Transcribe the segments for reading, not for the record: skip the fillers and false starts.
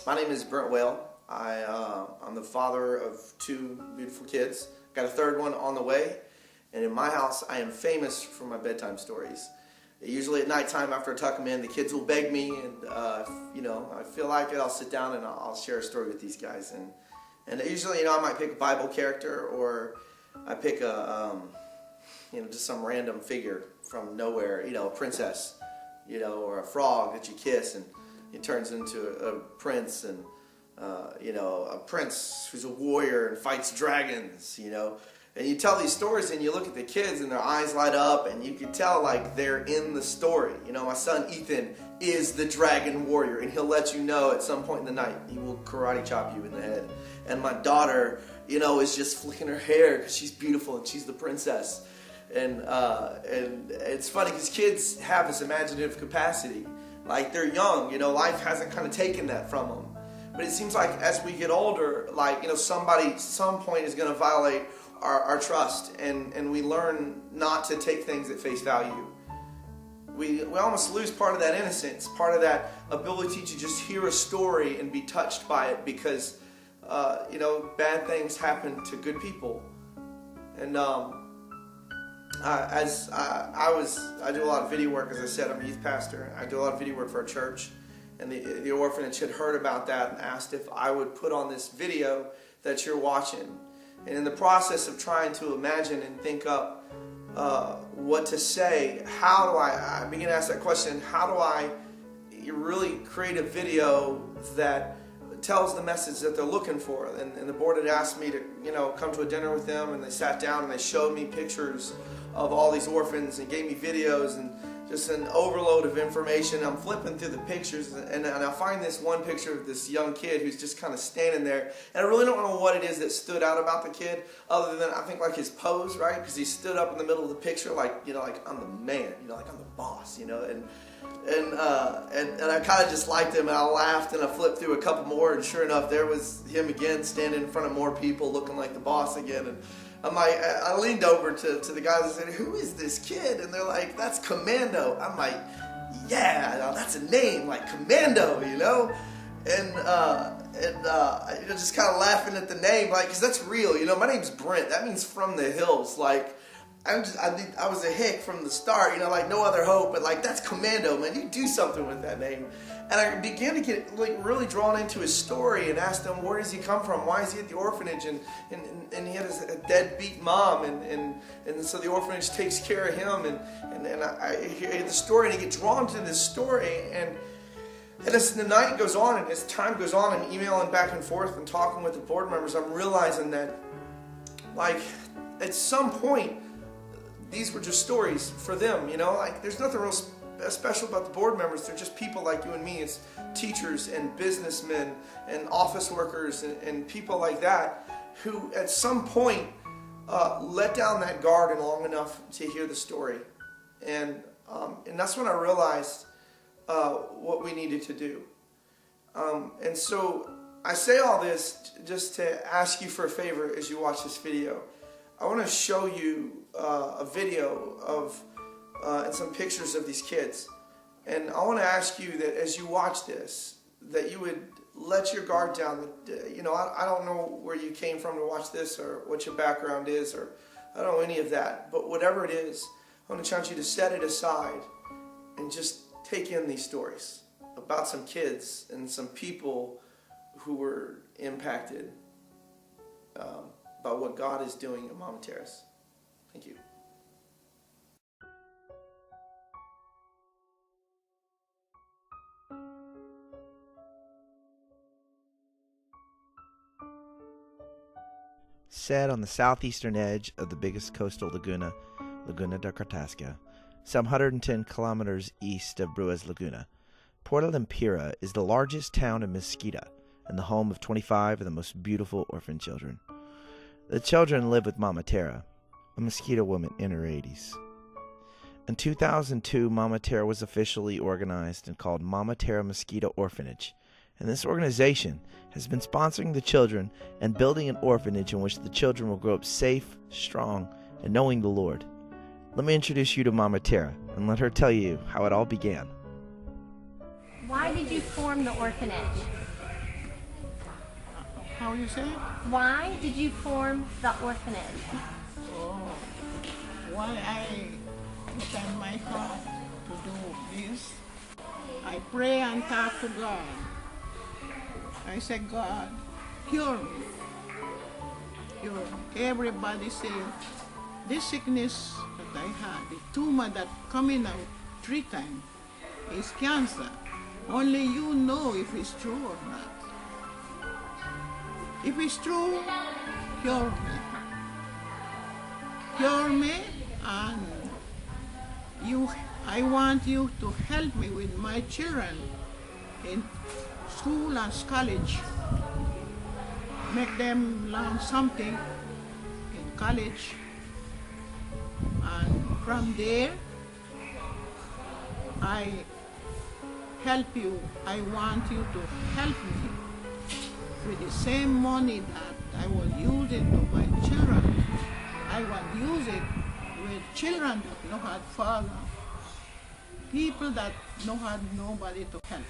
My name is Brent Whale. I'm the father of two beautiful kids. Got a third one on the way. And in my house, I am famous for my bedtime stories. Usually at nighttime after I tuck them in, the kids will beg me, and I feel like it, I'll sit down and I'll share a story with these guys. And usually, I might pick a Bible character, or I pick just some random figure from nowhere, a princess, or a frog that you kiss and it turns into a prince, and a prince who's a warrior and fights dragons, And you tell these stories and you look at the kids and their eyes light up and you can tell like they're in the story. My son Ethan is the dragon warrior, and he'll let you know at some point in the night he will karate chop you in the head. And my daughter, is just flicking her hair because she's beautiful and she's the princess. And it's funny because kids have this imaginative capacity. Like they're young, life hasn't kind of taken that from them. But it seems like as we get older, somebody at some point is going to violate our trust, and we learn not to take things at face value. We almost lose part of that innocence, part of that ability to just hear a story and be touched by it, because bad things happen to good people. And I do a lot of video work. As I said, I'm a youth pastor. I do a lot of video work for a church, and the orphanage had heard about that and asked if I would put on this video that you're watching. And in the process of trying to imagine and think up what to say, how do I begin to ask that question, how do I really create a video that tells the message that they're looking for? And the board had asked me to, come to a dinner with them, and they sat down and they showed me pictures of all these orphans and gave me videos and just an overload of information. I'm flipping through the pictures, and I find this one picture of this young kid who's just kind of standing there. And I really don't know what it is that stood out about the kid, other than I think like his pose, right? Because he stood up in the middle of the picture like I'm the man, like I'm the boss, And I kind of just liked him, and I laughed, and I flipped through a couple more, and sure enough, there was him again, standing in front of more people, looking like the boss again. And I'm like, I leaned over to the guys and said, "Who is this kid?" And they're like, "That's Commando." I'm like, "Yeah, that's a name, like Commando, And just kind of laughing at the name, like, because that's real, My name's Brent. That means from the hills, like. I was a hick from the start, like no other hope, but like that's Commando, man. You do something with that name. And I began to get really drawn into his story and asked him, where does he come from? Why is he at the orphanage? And he had a deadbeat mom, and so the orphanage takes care of him. And I hear the story, and I get drawn to this story. And as the night goes on and as time goes on, and emailing back and forth and talking with the board members, I'm realizing that, like, at some point, these were just stories for them, like there's nothing real special about the board members. They're just people like you and me. It's teachers and businessmen and office workers and people like that who at some point let down that guard long enough to hear the story. And that's when I realized what we needed to do. And so I say all this just to ask you for a favor as you watch this video. I want to show you a video of and some pictures of these kids. And I want to ask you that as you watch this, that you would let your guard down. I don't know where you came from to watch this, or what your background is, or I don't know any of that. But whatever it is, I want to challenge you to set it aside and just take in these stories about some kids and some people who were impacted by what God is doing at Mama Tara's. Thank you. Set on the southeastern edge of the biggest coastal laguna, Laguna de Cartasca, some 110 kilometers east of Bruas Laguna, Puerto Lempira is the largest town in Miskito and the home of 25 of the most beautiful orphan children. The children live with Mama Tara, a Miskito woman in her 80s. In 2002, Mama Tara was officially organized and called Mama Tara Miskito Orphanage, and this organization has been sponsoring the children and building an orphanage in which the children will grow up safe, strong, and knowing the Lord. Let me introduce you to Mama Tara and let her tell you how it all began. Why did you form the orphanage? How you say? Why did you form the orphanage? Oh, why I put on my heart to do this? I pray and talk to God. I say, God, cure me. Cure me. Everybody say, this sickness that I had, the tumor that coming out 3 times, is cancer. Only you know if it's true or not. If it's true, cure me. Cure me, and I want you to help me with my children in school and college. Make them learn something in college. And from there, I help you. I want you to help me with the same money that I will use it to my children. I will use it with children that no had father, people that no had nobody to help.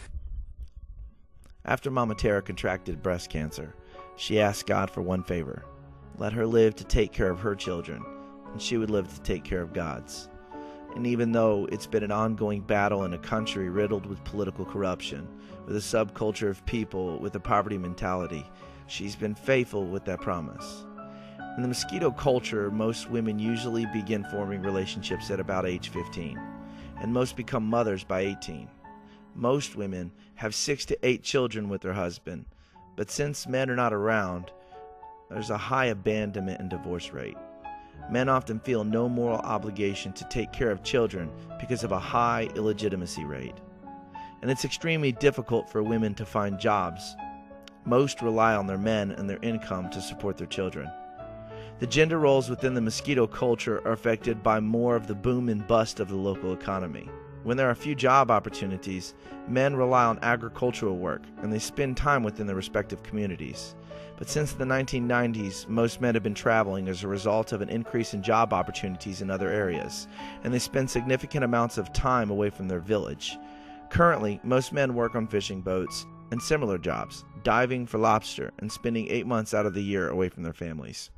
After Mama Tara contracted breast cancer, she asked God for one favor: let her live to take care of her children, and she would live to take care of God's. And even though it's been an ongoing battle in a country riddled with political corruption, with a subculture of people with a poverty mentality, she's been faithful with that promise. In the Miskito culture, most women usually begin forming relationships at about age 15, and most become mothers by 18. Most women have 6 to 8 children with their husband, but since men are not around, there's a high abandonment and divorce rate. Men often feel no moral obligation to take care of children because of a high illegitimacy rate. And it's extremely difficult for women to find jobs. Most rely on their men and their income to support their children. The gender roles within the Miskito culture are affected by more of the boom and bust of the local economy. When there are few job opportunities, men rely on agricultural work, and they spend time within their respective communities. But since the 1990s, most men have been traveling as a result of an increase in job opportunities in other areas, and they spend significant amounts of time away from their village. Currently, most men work on fishing boats and similar jobs, diving for lobster, and spending 8 months out of the year away from their families.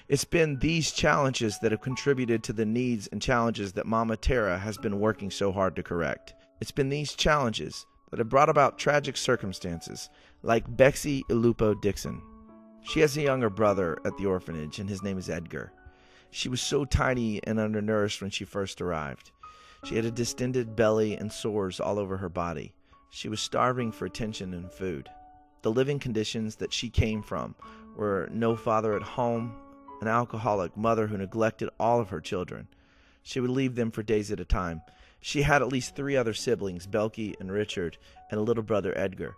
It's been these challenges that have contributed to the needs and challenges that Mama Tara has been working so hard to correct. It's been these challenges that have brought about tragic circumstances, like Bexy Ilupo Dixon. She has a younger brother at the orphanage, and his name is Edgar. She was so tiny and undernourished when she first arrived. She had a distended belly and sores all over her body. She was starving for attention and food. The living conditions that she came from were no father at home, an alcoholic mother who neglected all of her children. She would leave them for days at a time. She had at least 3 other siblings, Belky and Richard, and a little brother, Edgar.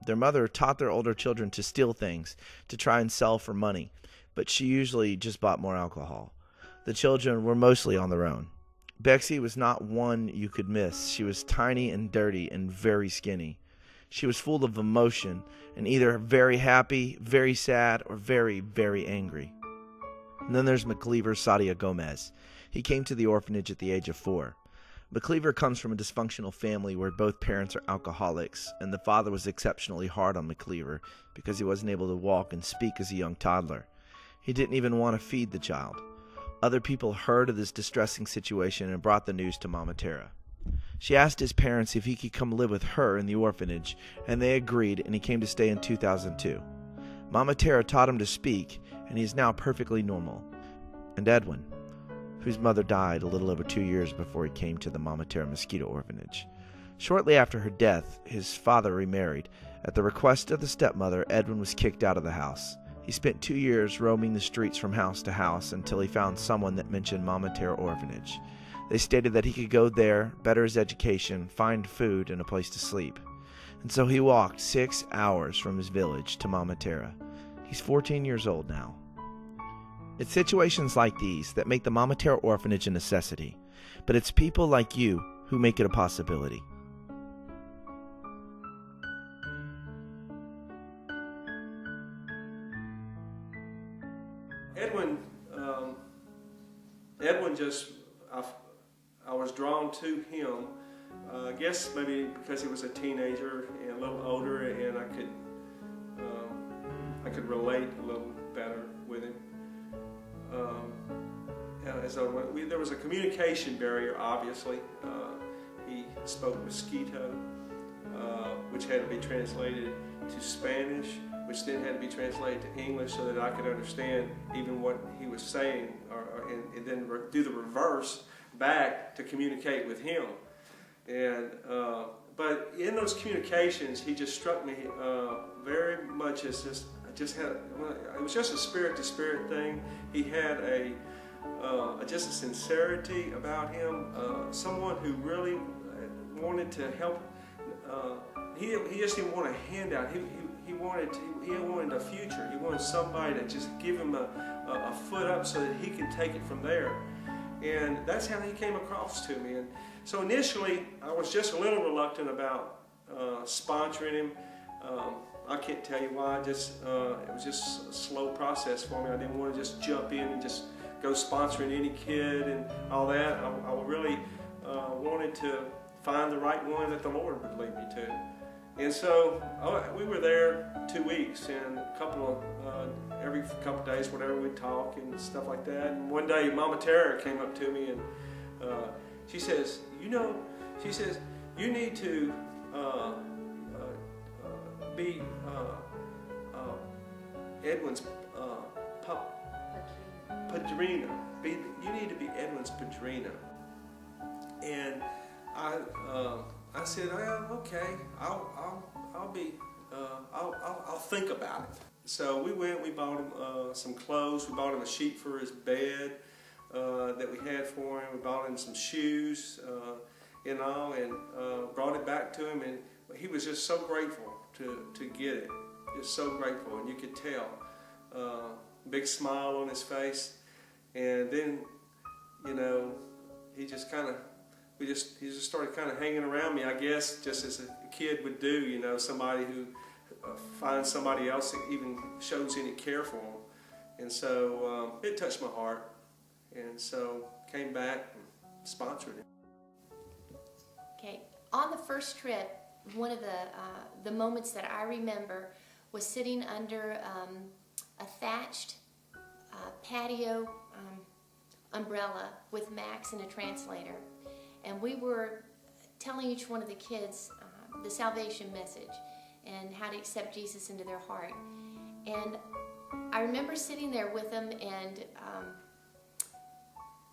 Their mother taught their older children to steal things, to try and sell for money, but she usually just bought more alcohol. The children were mostly on their own. Bexy was not one you could miss. She was tiny and dirty and very skinny. She was full of emotion, and either very happy, very sad, or very, very angry. And then there's McLeaver Sadia Gomez. He came to the orphanage at the age of 4. McLeaver comes from a dysfunctional family where both parents are alcoholics, and the father was exceptionally hard on McLeaver because he wasn't able to walk and speak as a young toddler. He didn't even want to feed the child. Other people heard of this distressing situation and brought the news to Mama Tara. She asked his parents if he could come live with her in the orphanage, and they agreed, and he came to stay in 2002. Mama Tara taught him to speak, and he is now perfectly normal. And Edwin, whose mother died a little over 2 years before he came to the Mama Tara Miskito orphanage. Shortly after her death, his father remarried. At the request of the stepmother, Edwin was kicked out of the house. He spent 2 years roaming the streets from house to house until he found someone that mentioned Mama Tara Orphanage. They stated that he could go there, better his education, find food, and a place to sleep. And so he walked 6 hours from his village to Mama Tara. He's 14 years old now. It's situations like these that make the Mama Tara Orphanage a necessity, but it's people like you who make it a possibility. Edwin just, I was drawn to him. I guess maybe because he was a teenager and a little older, and I could relate a little better with him. There was a communication barrier, obviously. He spoke Miskito, which had to be translated to Spanish, which then had to be translated to English so that I could understand even what he was saying, and then do the reverse back to communicate with him. And but in those communications, he just struck me very much as it was just a spirit-to-spirit thing. He had just a sincerity about him, someone who really wanted to help. He just didn't want a handout. He wanted a future. He wanted somebody to just give him a foot up so that he could take it from there. And that's how he came across to me. And so initially, I was just a little reluctant about sponsoring him. I can't tell you why. It was just a slow process for me. I didn't want to just jump in and just go sponsoring any kid and all that. I really wanted to find the right one that the Lord would lead me to. And so we were there 2 weeks, and every couple of days, whatever, we'd talk and stuff like that. And one day, Mama Tara came up to me and she says, you need to be Edwin's padrina. You need to be Edwin's padrina. And I said, okay, I'll think about it. So we went. We bought him some clothes. We bought him a sheet for his bed that we had for him. We bought him some shoes, and brought it back to him. And he was just so grateful to get it. Just so grateful, and you could tell. Big smile on his face, and then, he just started kind of hanging around me, I guess, just as a kid would do, somebody who finds somebody else that even shows any care for them. And so it touched my heart, and so came back and sponsored him. Okay, on the first trip, one of the moments that I remember was sitting under a thatched patio umbrella with Max and a translator. And we were telling each one of the kids the salvation message and how to accept Jesus into their heart. And I remember sitting there with them and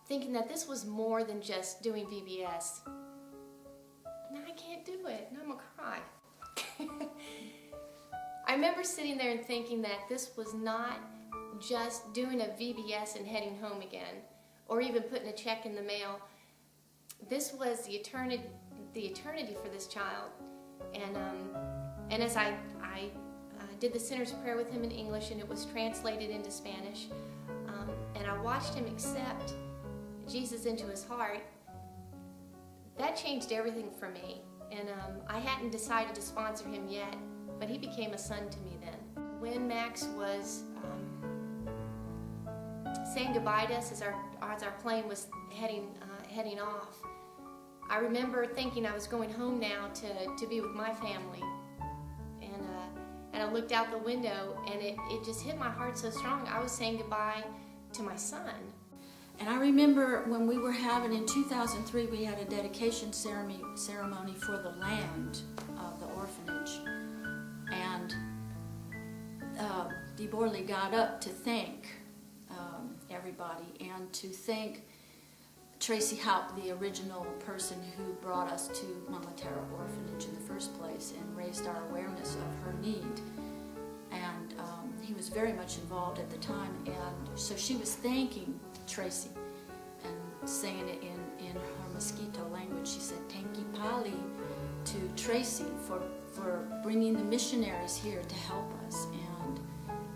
thinking that this was more than just doing VBS. No, I can't do it. No, I'm going to cry. I remember sitting there and thinking that this was not just doing a VBS and heading home again, or even putting a check in the mail. This was the eternity for this child. And as I did the sinner's prayer with him in English, and it was translated into Spanish, and I watched him accept Jesus into his heart, that changed everything for me. And I hadn't decided to sponsor him yet, but he became a son to me then. When Max was saying goodbye to us as our plane was heading off, I remember thinking I was going home now to be with my family. And I looked out the window, and it just hit my heart so strong. I was saying goodbye to my son. And I remember when we were having, in 2003, we had a dedication ceremony for the land of the orphanage. And DeBorley got up to thank everybody and to thank Tracy Haupt, the original person who brought us to Mama Tara Orphanage in the first place and raised our awareness of her need. And he was very much involved at the time, and so she was thanking Tracy and saying it in her Miskito language. She said, "Tanki Pali," to Tracy for bringing the missionaries here to help us.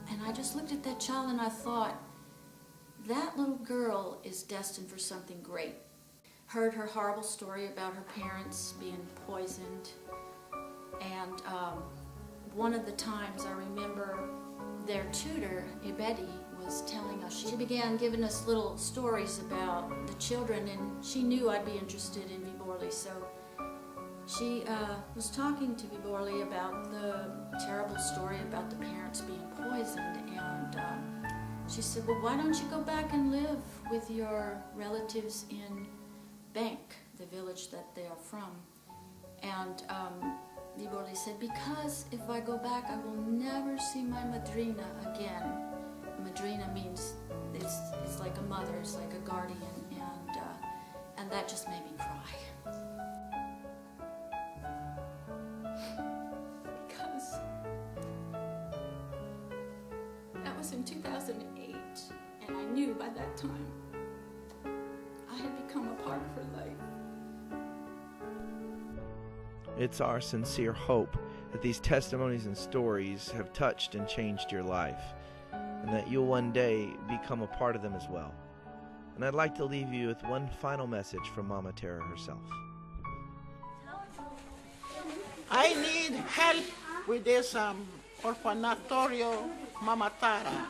And I just looked at that child and I thought, that little girl is destined for something great. Heard her horrible story about her parents being poisoned. And one of the times I remember their tutor, Ibedi, was telling us, she began giving us little stories about the children, and she knew I'd be interested in Viborli. So She was talking to Viborli about the terrible story about the parents being poisoned, and she said, well, why don't you go back and live with your relatives in Bank, the village that they are from? And Viborli said, because if I go back, I will never see my madrina again. Madrina means it's like a mother, it's like a guardian, and that just made me cry. Because that was in 2008, and I knew by that time I had become a part of her life. It's our sincere hope that these testimonies and stories have touched and changed your life, and that you'll one day become a part of them as well. And I'd like to leave you with one final message from Mama Tara herself. I need help with this orfanatorio, Mama Tara.